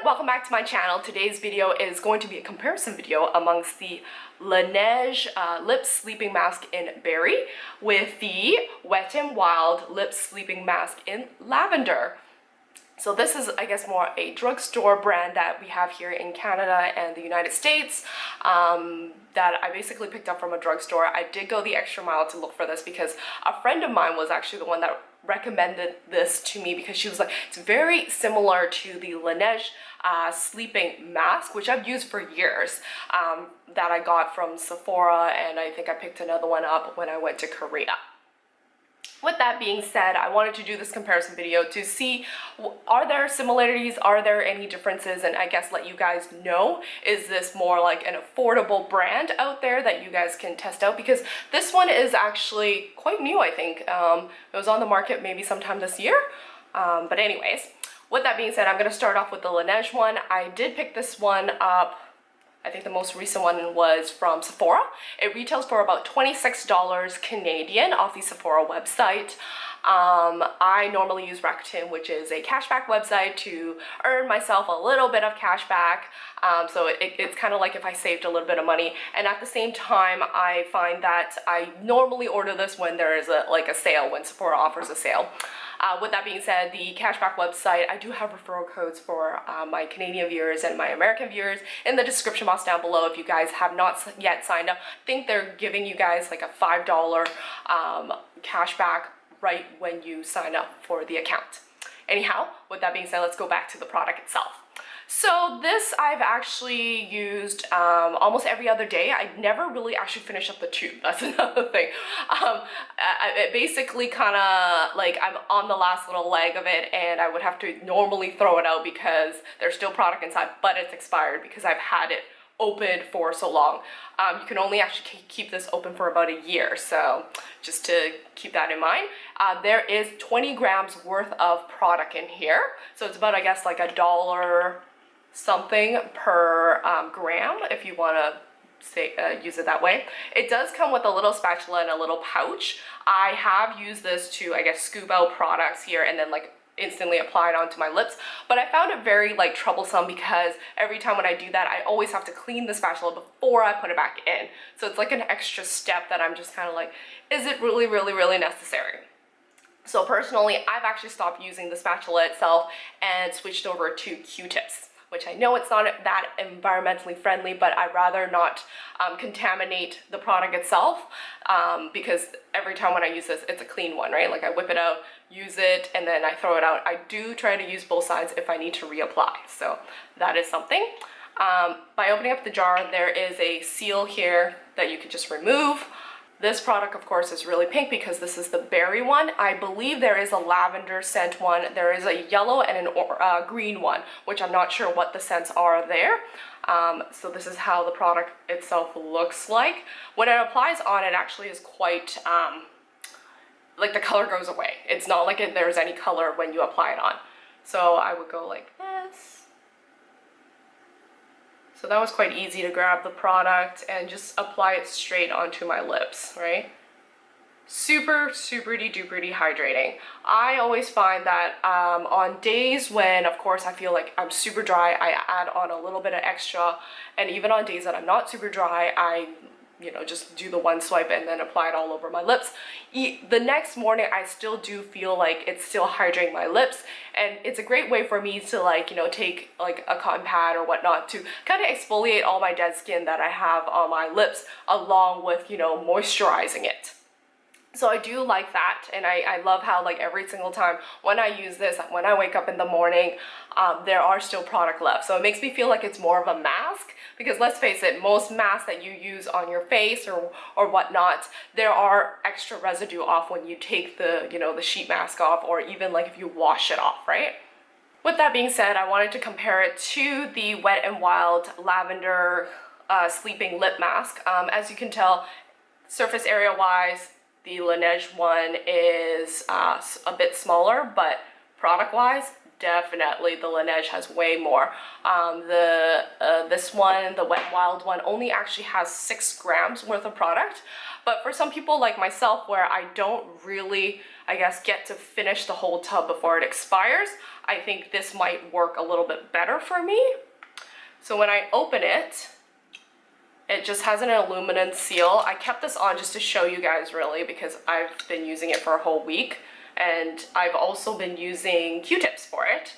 welcome back to my channel. Today's video is going to be a comparison video amongst the Laneige Lip Sleeping Mask in Berry with the Wet n Wild Lip Sleeping Mask in Lavender. So this is, I guess, more a drugstore brand that we have here in Canada and the United States that I basically picked up from a drugstore. I did go the extra mile to look for this because a friend of mine was actually the one that recommended this to me because she was like, it's very similar to the Laneige sleeping mask, which I've used for years, that I got from Sephora, and I think I picked another one up when I went to Korea. With that being said, I wanted to do this comparison video to see, are there similarities, are there any differences, and I guess let you guys know, is this more like an affordable brand out there that you guys can test out, because this one is actually quite new, I think. It was on the market maybe sometime this year, but anyways, with that being said, I'm going to start off with the Laneige one. I did pick this one up. I think the most recent one was from Sephora. It retails for about $26 Canadian off the Sephora website. I normally use Rakuen, which is a cashback website, to earn myself a little bit of cashback. So it's kind of like if I saved a little bit of money. And at the same time, I find that I normally order this when there is a sale, when Sephora offers a sale. With that being said, the cashback website, I do have referral codes for my Canadian viewers and my American viewers in the description box down below. If you guys have not yet signed up, I think they're giving you guys like a $5 cashback right when you sign up for the account. Anyhow, with that being said, let's go back to the product itself. So this I've actually used almost every other day. I never really actually finished up the tube. That's another thing. It basically kind of like I'm on the last little leg of it, and I would have to normally throw it out because there's still product inside, but it's expired because I've had it open for so long. You can only actually keep this open for about a year, so just to keep that in mind. There is 20 grams worth of product in here, so it's about, I guess, like $1 something per gram, if you want to say use it that way. It does come with a little spatula and a little pouch. I have used this to, I guess, scoop out products here and then like instantly apply it onto my lips, but I found it very like troublesome because every time when I do that, I always have to clean the spatula before I put it back in. So it's like an extra step that I'm just kind of like, is it really necessary? So personally, I've actually stopped using the spatula itself and switched over to Q-tips, which I know it's not that environmentally friendly, but I'd rather not contaminate the product itself, because every time when I use this, it's a clean one, right? Like I whip it out, use it, and then I throw it out. I do try to use both sides if I need to reapply, so that is something. By opening up the jar, there is a seal here that you can just remove. This product, of course, is really pink because this is the berry one. I believe there is a lavender scent one. There is a yellow and a green one, which I'm not sure what the scents are there. So this is how the product itself looks like. When it applies on, it actually is quite, like the color goes away. It's not like there's any color when you apply it on. So I would go like this. So that was quite easy to grab the product and just apply it straight onto my lips, right? Super duper hydrating. I always find that on days when, of course, I feel like I'm super dry, I add on a little bit of extra, and even on days that I'm not super dry, I just do the one swipe and then apply it all over my lips. The next morning, I still do feel like it's still hydrating my lips, and it's a great way for me to take like a cotton pad or whatnot to kind of exfoliate all my dead skin that I have on my lips, along with, moisturizing it. So I do like that, and I love how like every single time when I use this, when I wake up in the morning, there are still product left. So it makes me feel like it's more of a mask, because let's face it, most masks that you use on your face or whatnot, there are extra residue off when you take the, the sheet mask off, or even like if you wash it off, right? With that being said, I wanted to compare it to the Wet n Wild Lavender Sleeping Lip Mask. As you can tell, surface area wise, the Laneige one is a bit smaller, but product-wise, definitely the Laneige has way more. This one, the Wet n Wild one, only actually has 6 grams worth of product, But for some people like myself, where I don't really, I guess, get to finish the whole tub before it expires, I think this might work a little bit better for me. So when I open it, it just has an aluminum seal. I kept this on just to show you guys really, because I've been using it for a whole week, and I've also been using Q-tips for it.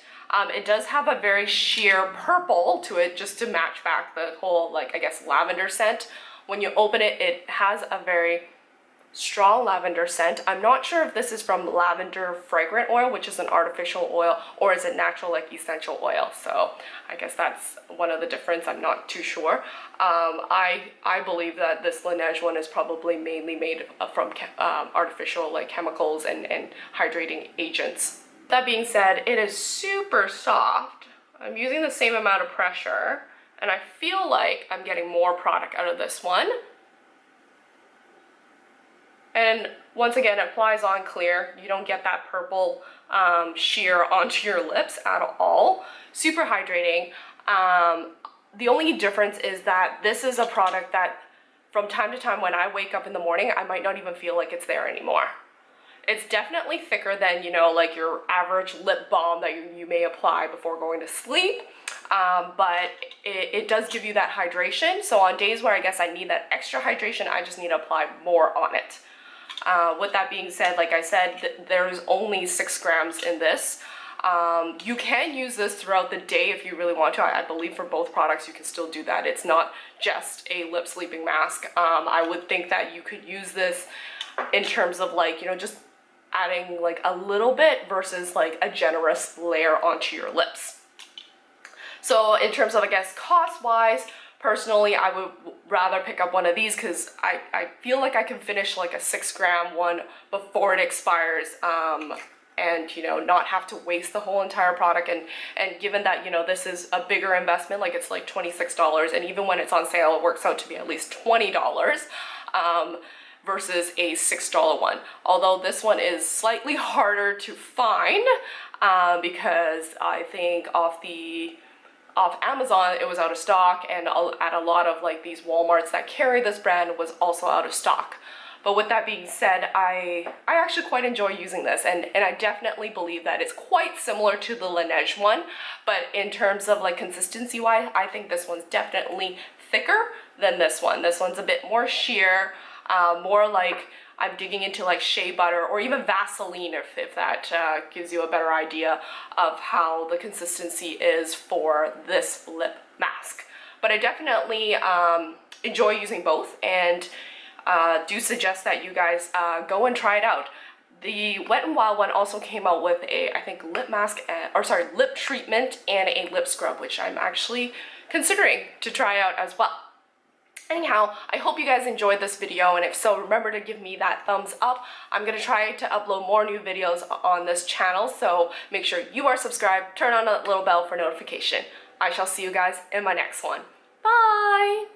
It does have a very sheer purple to it, just to match back the whole, like, I guess, lavender scent. When you open it, it has a very strong lavender scent. I'm not sure if this is from lavender fragrant oil, which is an artificial oil, or is it natural, like essential oil. So I guess that's one of the difference. I'm not too sure. I believe that this Laneige one is probably mainly made from artificial, like, chemicals and hydrating agents. That being said, it is super soft. I'm using the same amount of pressure, and I feel like I'm getting more product out of this one. And once again, it applies on clear. You don't get that purple sheer onto your lips at all. Super hydrating. The only difference is that this is a product that from time to time when I wake up in the morning, I might not even feel like it's there anymore. It's definitely thicker than, you know, like your average lip balm that you may apply before going to sleep. But it does give you that hydration. So on days where I guess I need that extra hydration, I just need to apply more on it. With that being said, like I said, there's only 6 grams in this. You can use this throughout the day if you really want to. I believe for both products you can still do that. It's not just a lip sleeping mask. I would think that you could use this in terms of, like, you know, just adding like a little bit versus like a generous layer onto your lips. So in terms of, I guess, cost wise, personally, I would rather pick up one of these because I feel like I can finish like a 6 gram one before it expires, and, you know, not have to waste the whole entire product. And given that, you know, this is a bigger investment, like it's like $26, and even when it's on sale, it works out to be at least $20, versus a $6 one. Although this one is slightly harder to find, because I think off Amazon it was out of stock, and at a lot of like these Walmarts that carry this brand was also out of stock. But with that being said, I actually quite enjoy using this, and I definitely believe that it's quite similar to the Laneige one, but in terms of like consistency wise, I think this one's definitely thicker than this one. This one's a bit more sheer, more like I'm digging into like shea butter or even Vaseline, if that gives you a better idea of how the consistency is for this lip mask. But I definitely enjoy using both, and do suggest that you guys go and try it out. The Wet n Wild one also came out with a, I think, lip mask, lip treatment and a lip scrub, which I'm actually considering to try out as well. Anyhow, I hope you guys enjoyed this video, and if so, remember to give me that thumbs up. I'm going to try to upload more new videos on this channel, so make sure you are subscribed, turn on that little bell for notification. I shall see you guys in my next one. Bye!